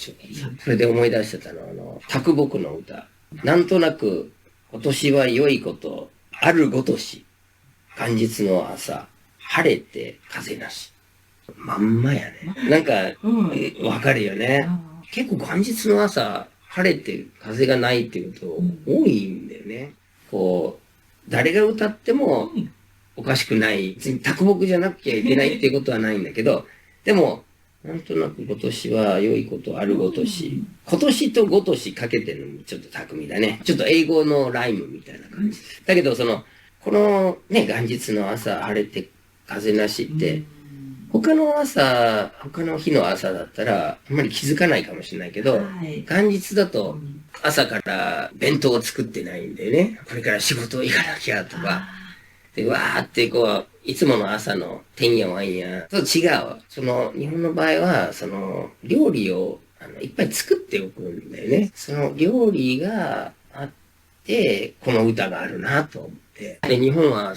初期。それで思い出してたのは、啄木の歌。なんとなく、今年は良いこと、あるごとし。元日の朝、晴れて風なし。まんまやね。なんか、わかるよね。結構元日の朝、晴れて風がないっていうこと多いんだよね。こう、誰が歌ってもおかしくない。別に啄木じゃなきゃいけないっていうことはないんだけど、でも、なんとなく今年は良いことあるごとし、今年とごとしかけてるのもちょっと巧みだね。ちょっと英語のライムみたいな感じ。だけどこのね、元日の朝晴れて風なしって、他の日の朝だったら、あんまり気づかないかもしれないけど、元日だと朝から弁当を作ってないんだよね。これから仕事行かなきゃとか。で、わーってこう、いつもの朝のてんやわんやと違う。日本の場合は、料理をいっぱい作っておくんだよね。その料理があって、この歌があるなと思って。で、日本は